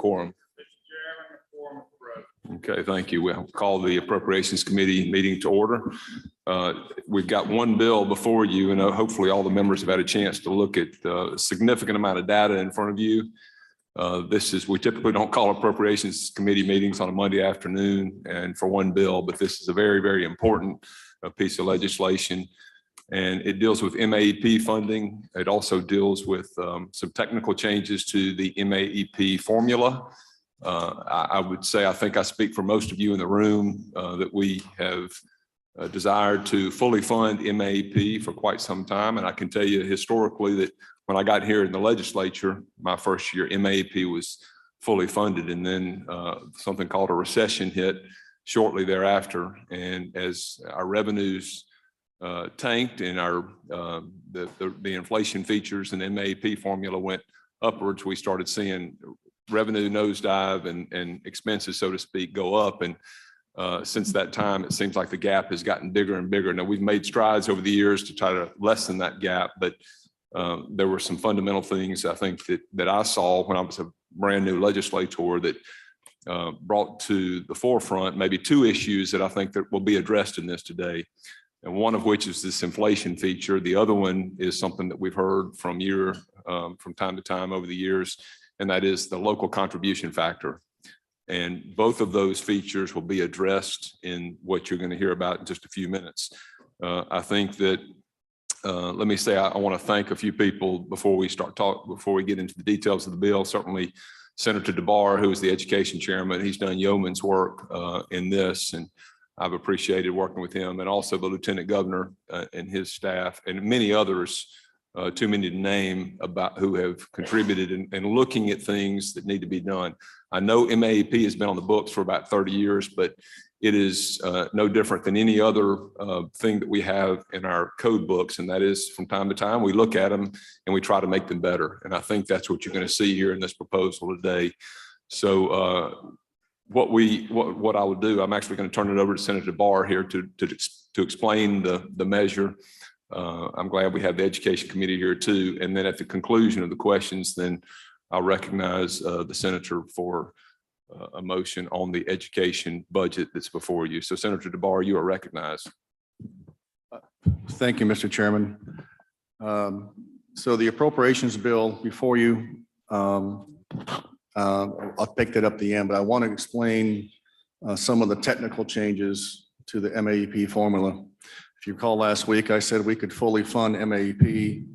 quorum? Okay, thank you. We'll call the Appropriations Committee meeting to order. We've got one bill before you, and hopefully all the members have had a chance to look at the significant amount of data in front of you. We typically don't call Appropriations Committee meetings on a Monday afternoon and for one bill, but this is a very, very important piece of legislation. And it deals with MAEP funding. It also deals with some technical changes to the MAEP formula. I would say, I think I speak for most of you in the room, that we have desired to fully fund MAEP for quite some time. And I can tell you historically that when I got here in the legislature, my first year, MAEP was fully funded. And then something called a recession hit shortly thereafter. And as our revenues tanked and the inflation features and MAEP formula went upwards, we started seeing revenue nosedive and expenses, so to speak, go up. And since that time, it seems like the gap has gotten bigger and bigger. Now, we've made strides over the years to try to lessen that gap, but there were some fundamental things I think that I saw when I was a brand new legislator that brought to the forefront maybe two issues that I think that will be addressed in this today. And one of which is this inflation feature. The other one is something that we've heard from time to time over the years, and that is the local contribution factor. And both of those features will be addressed in what you're going to hear about in just a few minutes. I think that, let me say, I want to thank a few people before we get into the details of the bill. Certainly Senator DeBar, who is the education chairman, he's done yeoman's work in this, and I've appreciated working with him, and also the Lieutenant Governor and his staff, and many others, too many to name, about who have contributed in looking at things that need to be done. I know MAEP has been on the books for about 30 years, but it is no different than any other thing that we have in our code books. And that is, from time to time, we look at them and we try to make them better. And I think that's what you're going to see here in this proposal today. So what I would do, I'm actually going to turn it over to Senator Barr here to explain the measure. I'm glad we have the Education Committee here too. And then at the conclusion of the questions, then I'll recognize the senator for a motion on the education budget that's before you. So Senator DeBar, you are recognized. Thank you, Mr. Chairman. So the appropriations bill before you, I'll pick that up at the end, but I want to explain some of the technical changes to the MAEP formula. If you recall last week, I said we could fully fund MAEP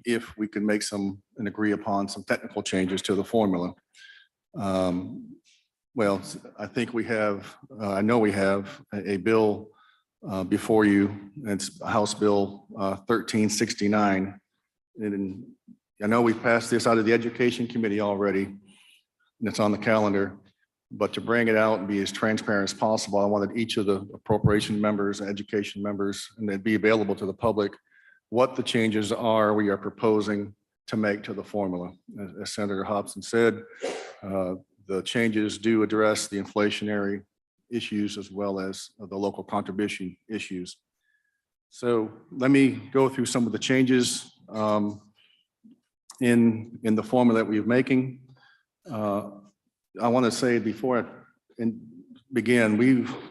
if we could make and agree upon some technical changes to the formula. Well, I think I know we have a bill before you. It's House Bill 1369. And I know we've passed this out of the Education Committee already, and it's on the calendar. But to bring it out and be as transparent as possible, I wanted each of the appropriation members and education members, and they'd be available to the public, what the changes are we are proposing to make to the formula. As Senator Hobson said, the changes do address the inflationary issues as well as the local contribution issues. So let me go through some of the changes in the formula that we're making. I want to say before I begin,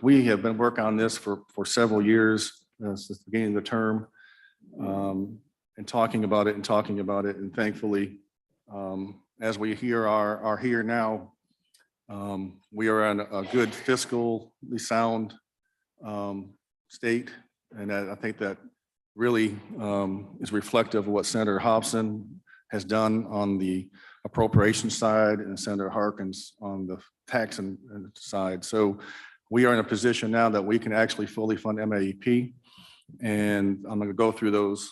we have been working on this for several years since the beginning of the term, and talking about it. And thankfully, as we are here now, we are in a good fiscally sound state. And I think that really is reflective of what Senator Hobson has done on the appropriation side and Senator Harkins on the tax and side. So we are in a position now that we can actually fully fund MAEP. And I'm going to go through those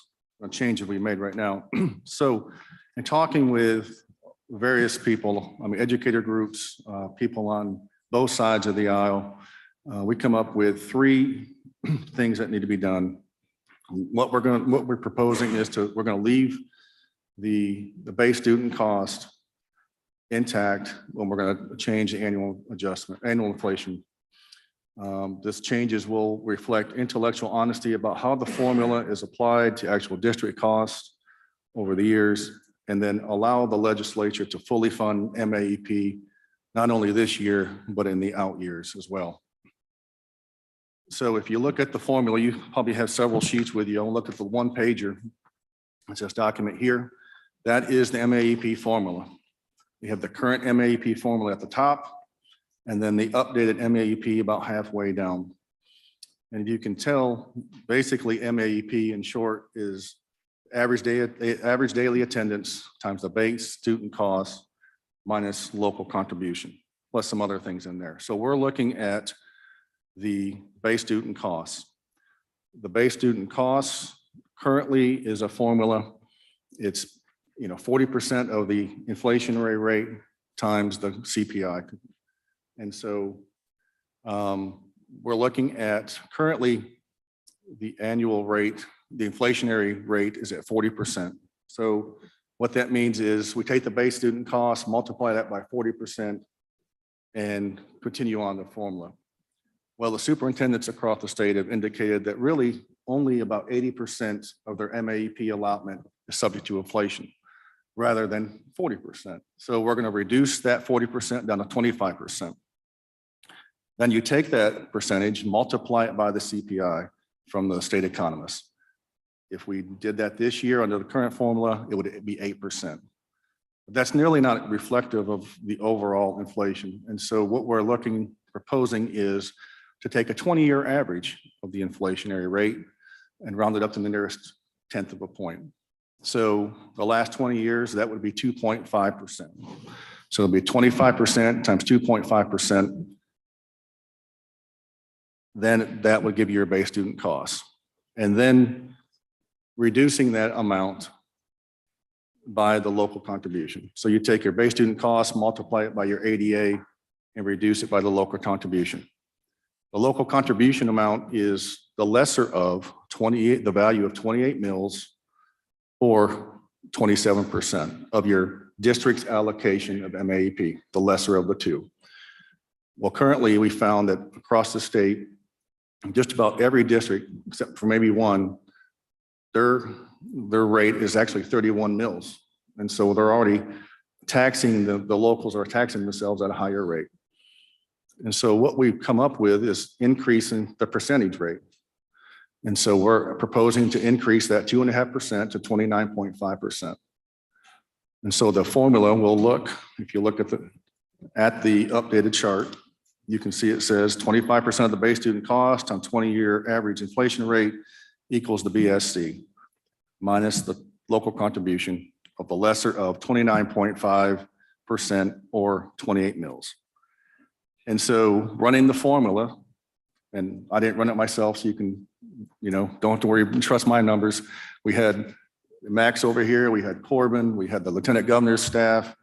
changes we made right now. So in talking with various people, educator groups, people on both sides of the aisle, we come up with three things that need to be done. What we're proposing is we're going to leave the base student cost intact when we're going to change the annual inflation. This changes will reflect intellectual honesty about how the formula is applied to actual district costs over the years. and then allow the legislature to fully fund MAEP, not only this year, but in the out years as well. So if you look at the formula, you probably have several sheets with you. I'll look at the one pager. It says document here. That is the MAEP formula. We have the current MAEP formula at the top, and then the updated MAEP about halfway down. And you can tell, basically MAEP in short is average daily attendance times the base student cost minus local contribution, plus some other things in there. So we're looking at the base student costs. The base student costs currently is a formula. It's 40% of the inflationary rate times the CPI. And so we're looking at currently the annual rate, the inflationary rate is at 40%. So what that means is we take the base student cost, multiply that by 40%, and continue on the formula. Well, the superintendents across the state have indicated that really only about 80% of their MAEP allotment is subject to inflation, rather than 40%. So we're going to reduce that 40% down to 25%. Then you take that percentage, multiply it by the CPI from the state economists. If we did that this year under the current formula, it would be 8%. But that's nearly not reflective of the overall inflation. And so what we're proposing is to take a 20-year average of the inflationary rate and round it up to the nearest tenth of a point. So the last 20 years, that would be 2.5%. So it'll be 25% times 2.5%. Then that would give you your base student costs. And then reducing that amount by the local contribution. So you take your base student costs, multiply it by your ADA, and reduce it by the local contribution. The local contribution amount is the lesser of the value of 28 mills, or 27% of your district's allocation of MAEP, the lesser of the two. Well, currently we found that across the state, just about every district, except for maybe one, their rate is actually 31 mills. And so they're already taxing, the locals are taxing themselves at a higher rate. And so what we've come up with is increasing the percentage rate. And so we're proposing to increase that 2.5% to 29.5%. And so the formula will look, if you look at the updated chart, you can see it says 25% of the base student cost on 20-year average inflation rate equals the BSC minus the local contribution of the lesser of 29.5% or 28 mills. And so running the formula, and I didn't run it myself, so you can, don't have to worry, trust my numbers. We had Max over here, we had Corbin, we had the Lieutenant Governor's staff,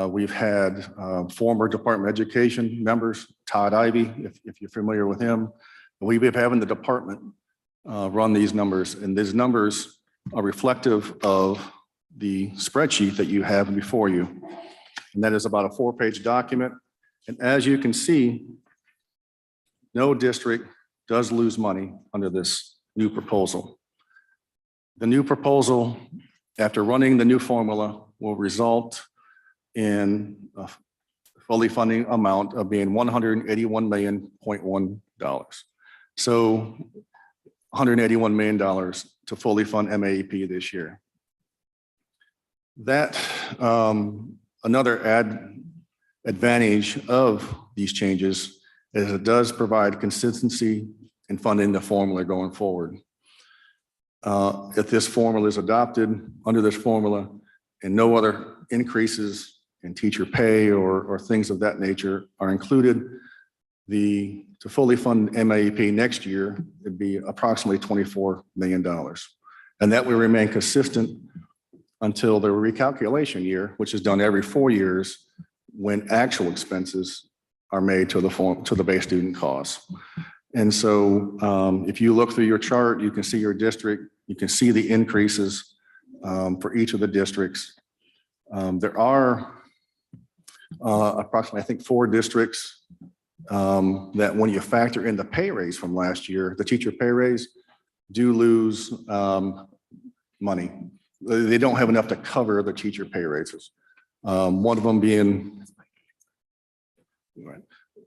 we've had former Department of Education members, Todd Ivey, if you're familiar with him. We've been having the department run these numbers, and these numbers are reflective of the spreadsheet that you have before you. And that is about a 4-page document. And as you can see, no district does lose money under this new proposal. The new proposal, after running the new formula, will result in a fully funding amount of being $181.1 million. So $181 million to fully fund MAEP this year. That another advantage of these changes is it does provide consistency in funding the formula going forward. If this formula is adopted under this formula and no other increases in teacher pay or things of that nature are included, to fully fund MAEP next year, it'd be approximately $24 million. And that will remain consistent until the recalculation year, which is done every 4 years, when actual expenses are made to the base student costs. And so if you look through your chart, you can see your district, you can see the increases for each of the districts. There are approximately, I think, 4 districts that when you factor in the pay raise from last year, the teacher pay raise, do lose money. they don't have enough to cover the teacher pay raises. One of them being, right,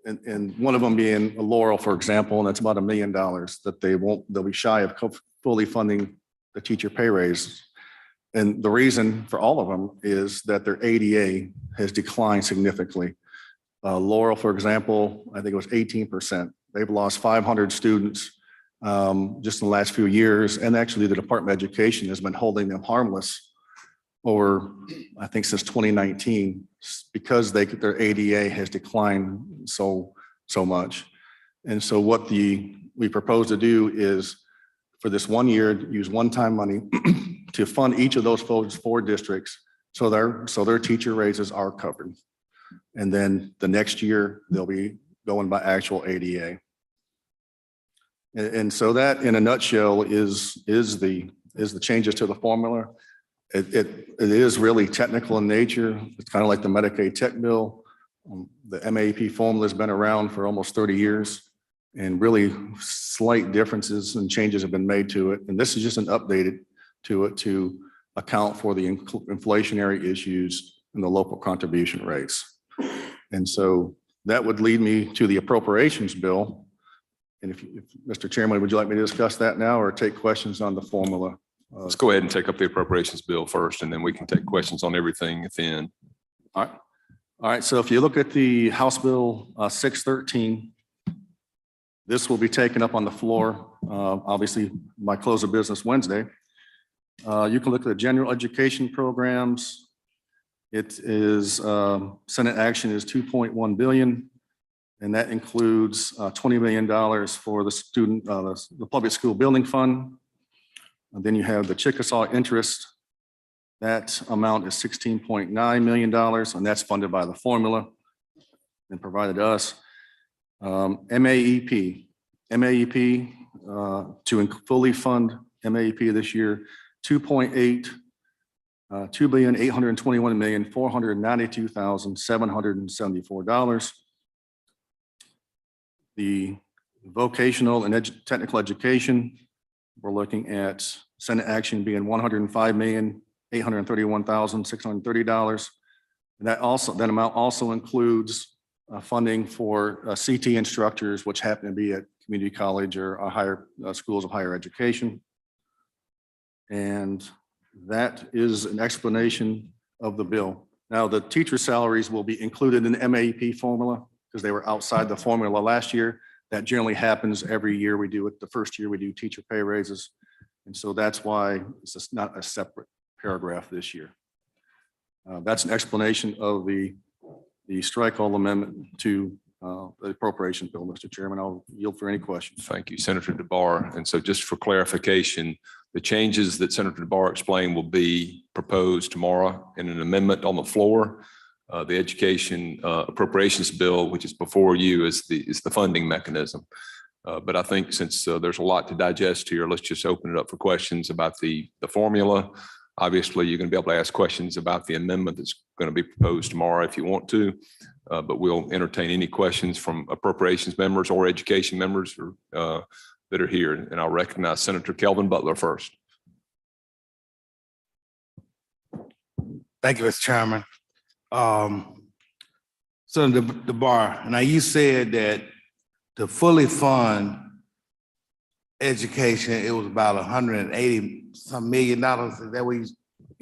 and one of them being a Laurel, for example, and that's about $1 million that they'll be shy of fully funding the teacher pay raise. And the reason for all of them is that their ADA has declined significantly. Laurel, for example, I think it was 18%. They've lost 500 students just in the last few years. And actually the Department of Education has been holding them harmless over, I think, since 2019, because their ADA has declined so much. And so what we propose to do is for this 1 year, use one-time money to fund each of those 4 districts so their teacher raises are covered. And then the next year, they'll be going by actual ADA. And so that, in a nutshell, is the changes to the formula. It is really technical in nature. It's kind of like the Medicaid tech bill. The MAEP formula has been around for almost 30 years, and really slight differences and changes have been made to it. And this is just an updated to it to account for the inflationary issues and the local contribution rates. And so that would lead me to the appropriations bill. And if Mr. Chairman, would you like me to discuss that now or take questions on the formula? Let's go ahead and take up the appropriations bill first, and then we can take questions on everything at the end. All right. So if you look at the House Bill 613, this will be taken up on the floor, obviously, by close of business Wednesday. You can look at the general education programs. It is Senate action is $2.1 billion, and that includes $20 million for the student, the public school building fund. And then you have the Chickasaw interest. That amount is $16.9 million, and that's funded by the formula and provided to us. MAEP to fully fund MAEP this year, $2,821,492,774. The vocational and technical education, we're looking at Senate action being $105,831,630. And that amount also includes funding for CT instructors, which happen to be at community college or higher schools of higher education. And that is an explanation of the bill. Now, the teacher salaries will be included in the MAEP formula because they were outside the formula last year. That generally happens every year. We do it the first year we do teacher pay raises. And so that's why it's just not a separate paragraph this year. That's an explanation of the strike all amendment to the appropriation bill, Mr. Chairman. I'll yield for any questions. Thank you, Senator DeBar. And so just for clarification, the changes that Senator DeBar explained will be proposed tomorrow in an amendment on the floor. The education appropriations bill, which is before you, is the funding mechanism. But I think since there's a lot to digest here, let's just open it up for questions about the formula. Obviously, you're going to be able to ask questions about the amendment that's going to be proposed tomorrow if you want to, but we'll entertain any questions from appropriations members or education members that are here. And I'll recognize Senator Kelvin Butler first. Thank you, Mr. Chairman. Senator DeBar, now you said that to fully fund education, it was about $180-some million. Is that what you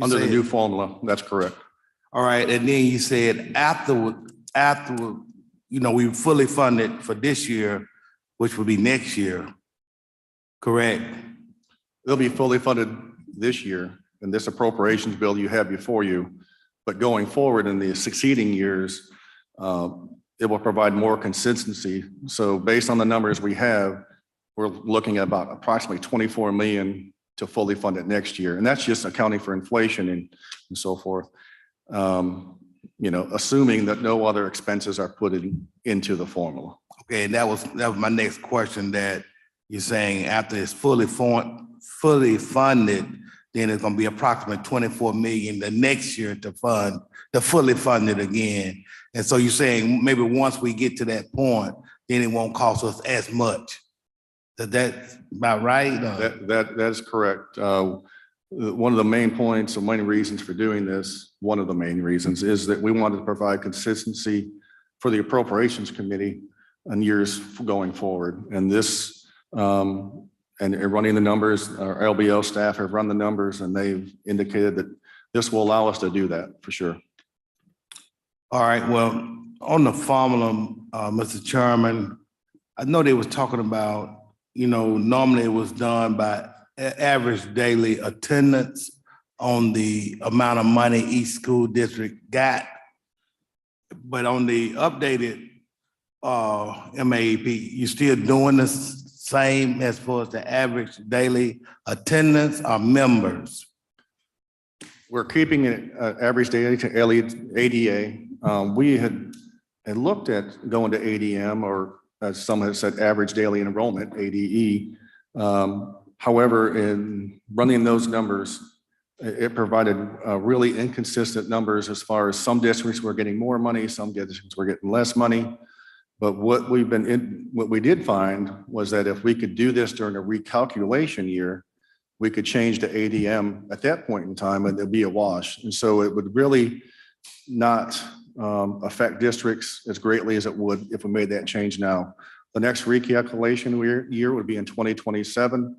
Under said? the new formula, that's correct. All right, and then you said after we fully funded for this year, which would be next year, correct? They'll be fully funded this year in this appropriations bill you have before you. But going forward in the succeeding years, it will provide more consistency. So based on the numbers we have, we're looking at about approximately $24 million to fully fund it next year. And that's just accounting for inflation and so forth. Assuming that no other expenses are put into the formula. Okay, and that was my next question, that you're saying after it's fully funded, then it's going to be approximately $24 million the next year to fully fund it again. And so you're saying maybe once we get to that point, then it won't cost us as much. That's about right? That is correct. one of the main points or main reasons for doing this, one of the main reasons is that we wanted to provide consistency for the Appropriations Committee in years going forward. And this, and running the numbers, our LBO staff have run the numbers and they've indicated that this will allow us to do that for sure. All right, well, on the formula, Mr. Chairman, I know they was talking about, normally it was done by average daily attendance on the amount of money each school district got. But on the updated MAEP, you still doing the same as far as the average daily attendance or members? We're keeping it average daily to ADA. We had looked at going to ADM, or as some have said, average daily enrollment, ADE. However, in running those numbers, it provided really inconsistent numbers as far as some districts were getting more money, some districts were getting less money. But what we did find was that if we could do this during a recalculation year, we could change to ADM at that point in time and it'd be a wash. And so it would really not affect districts as greatly as it would if we made that change now. The next recalculation year would be in 2027.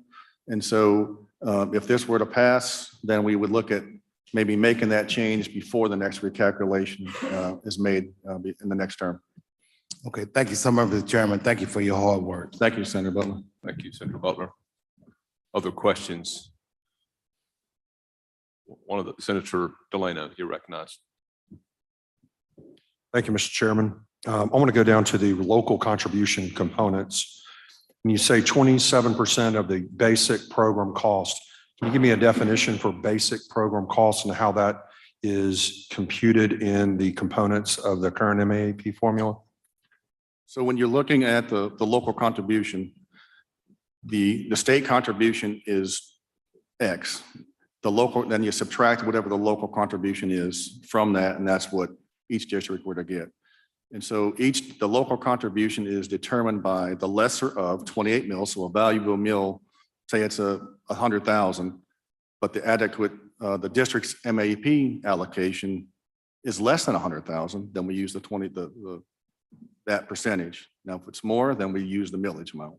And so if this were to pass, then we would look at maybe making that change before the next recalculation is made in the next term. Okay, thank you so much, Mr. Chairman. Thank you for your hard work. Thank you, Senator Butler. Thank you, Senator Butler. Other questions? One of the Senator Delano, you're recognized. Thank you, Mr. Chairman. I want to go down to the local contribution components. When you say 27% of the basic program cost, can you give me a definition for basic program costs and how that is computed in the components of the current MAEP formula? So when you're looking at the local contribution, the state contribution is X. The local, then you subtract whatever the local contribution is from that, and that's what each district were to get. And so the local contribution is determined by the lesser of 28 mils. So a valuable mill, say it's 100,000, but the adequate, the district's MAEP allocation is less than 100,000, then we use that percentage. Now, if it's more, then we use the millage amount.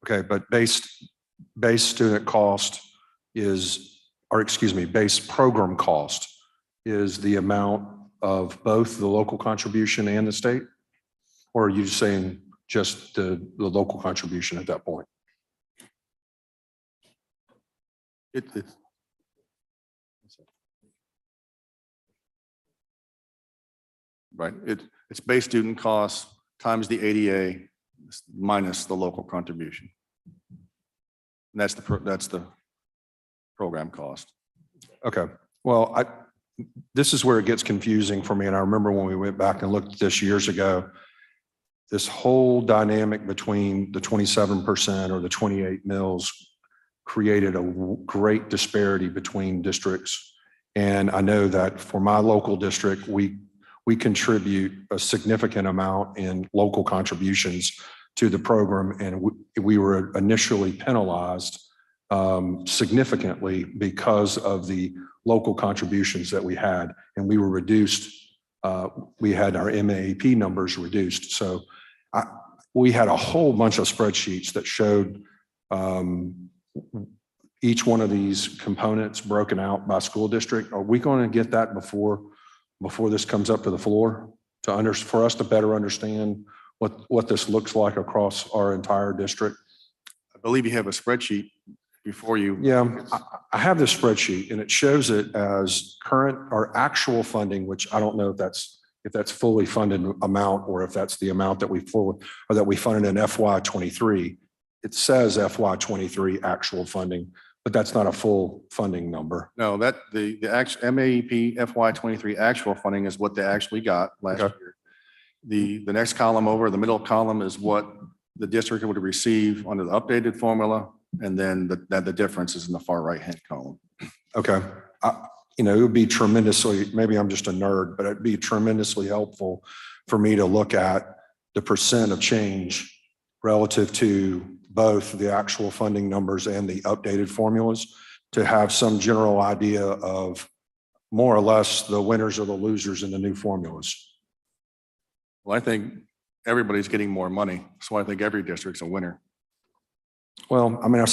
Okay, but base student cost is, or excuse me, base program cost is the amount of both the local contribution and the state? Or are you saying just the local contribution at that point? Right. It's base student costs times the ADA minus the local contribution. And that's the program cost. Okay. Well, this is where it gets confusing for me. And I remember when we went back and looked at this years ago, this whole dynamic between the 27% or the 28 mils created a great disparity between districts. And I know that for my local district, we contribute a significant amount in local contributions to the program. And we were initially penalized significantly because of the local contributions that we had, and we were reduced. We had our MAEP numbers reduced. So we had a whole bunch of spreadsheets that showed each one of these components broken out by school district. Are we going to get that before this comes up to the floor for us to better understand what this looks like across our entire district? I believe you have a spreadsheet before you. Yeah, I have this spreadsheet and it shows it as current or actual funding, which I don't know if that's fully funded amount or if that's the amount that we funded in FY23. It says FY23 actual funding, but that's not a full funding number. No, that the actual MAEP FY23 actual funding is what they actually got last year. The next column over, the middle column is what the district would receive under the updated formula. And then the difference is in the far right-hand column. Okay. It would be tremendously, maybe I'm just a nerd, but it'd be tremendously helpful for me to look at the percent of change relative to both the actual funding numbers and the updated formulas, to have some general idea of more or less the winners or the losers in the new formulas. Well, I think everybody's getting more money, so I think every district's a winner. Well, I mean,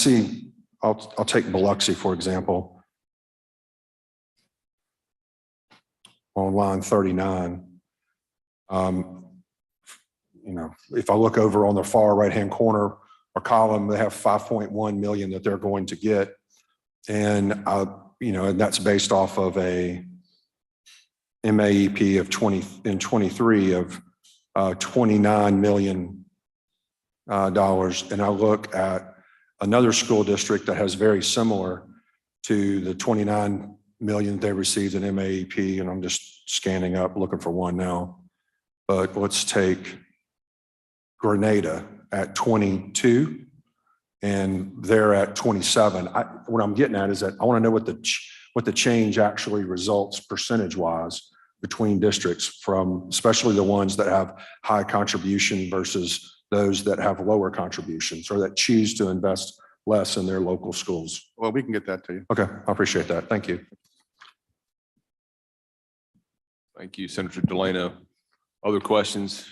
I'll take Biloxi, for example. On line 39. If I look over on the far right-hand corner or column, they have 5.1 million that they're going to get. And, and that's based off of a MAEP of 23 of $29 million. And I look at another school district that has very similar to the 29 million they received in MAEP, and I'm just scanning up looking for one now. But let's take Grenada at 22 and they're at 27. What I'm getting at is that I want to know what the change actually results percentage wise between districts, from especially the ones that have high contribution versus those that have lower contributions or that choose to invest less in their local schools. Well, we can get that to you. Okay, I appreciate that. Thank you. Thank you, Senator Delano. Other questions?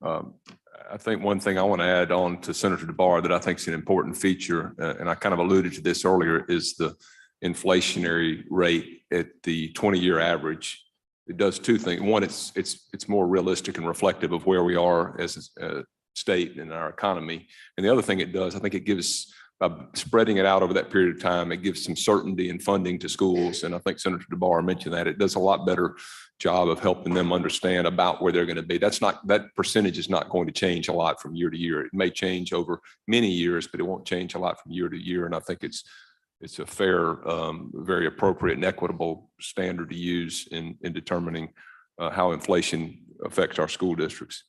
I think one thing I want to add on to Senator DeBar that I think is an important feature, and I kind of alluded to this earlier, is the inflationary rate at the 20-year average. It does two things. One, it's more realistic and reflective of where we are as a state and our economy. And the other thing it does, I think it gives, by spreading it out over that period of time, it gives some certainty in funding to schools. And I think Senator DeBar mentioned that. It does a lot better job of helping them understand about where they're going to be. That percentage is not going to change a lot from year to year. It may change over many years, but it won't change a lot from year to year. And I think it's a fair, very appropriate and equitable standard to use in determining how inflation affects our school districts.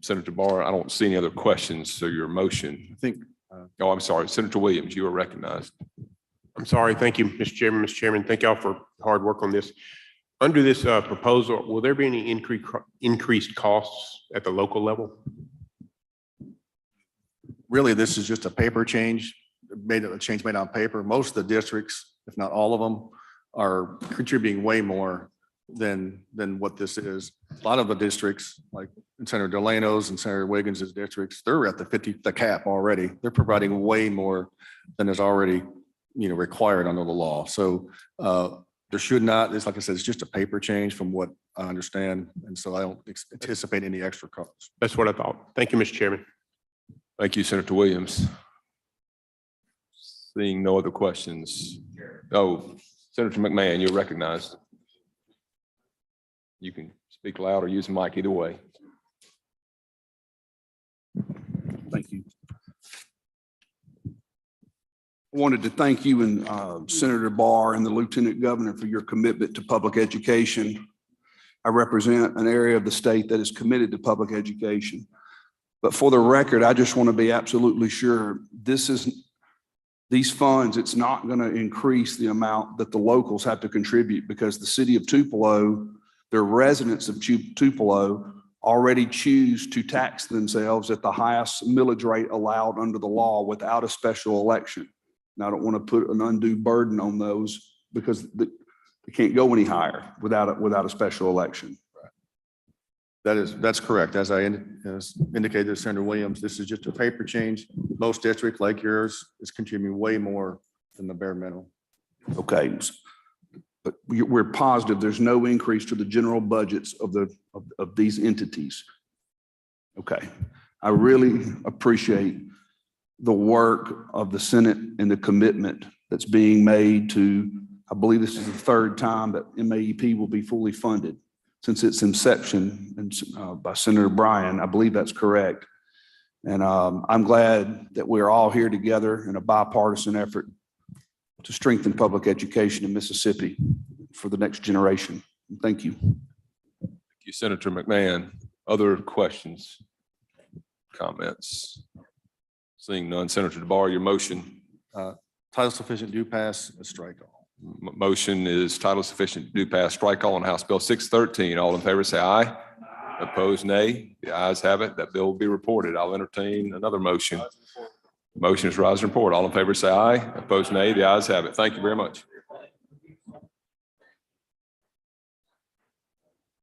Senator Barr, I don't see any other questions. So your motion. I think. Oh, I'm sorry. Senator Williams, you are recognized. I'm sorry. Thank you, Mr. Chairman. Mr. Chairman, thank y'all for hard work on this. Under this proposal, will there be any increased costs at the local level? Really, this is just a paper change, a change made on paper. Most of the districts, if not all of them, are contributing way more than what this is. A lot of the districts, like in Senator Delano's and Senator Wiggins's districts, they're at the cap already. They're providing way more than is already, required under the law. So there should not, it's like I said, it's just a paper change from what I understand. And so I don't anticipate any extra costs. That's what I thought. Thank you, Mr. Chairman. Thank you, Senator Williams. Seeing no other questions. Oh, Senator McMahon, you're recognized. You can speak loud or use the mic, either way. Thank you. I wanted to thank you and Senator Barr and the Lieutenant Governor for your commitment to public education. I represent an area of the state that is committed to public education. But for the record, I just want to be absolutely sure these funds, it's not going to increase the amount that the locals have to contribute, because the city of Tupelo, the residents of Tupelo already choose to tax themselves at the highest millage rate allowed under the law without a special election. And I don't want to put an undue burden on those, because they can't go any higher without a special election. That's correct. As indicated to Senator Williams, this is just a paper change. Most districts like yours is contributing way more than the bare minimum. Okay. But we're positive there's no increase to the general budgets of these entities. Okay. I really appreciate the work of the Senate and the commitment that's being made to, I believe this is the third time that MAEP will be fully funded since its inception, and by Senator Bryan. I believe that's correct. And I'm glad that we're all here together in a bipartisan effort to strengthen public education in Mississippi for the next generation. Thank you. Thank you, Senator McMahon. Other questions, comments? Seeing none, Senator DeBar, your motion. Title sufficient, do pass, a strike all. Motion is title sufficient, do pass, strike all on House Bill 613. All in favor say aye. Opposed, nay. The ayes have it. That bill will be reported. I'll entertain another motion. Motion is rise and report. All in favor, say aye. Opposed, nay. The ayes have it. Thank you very much.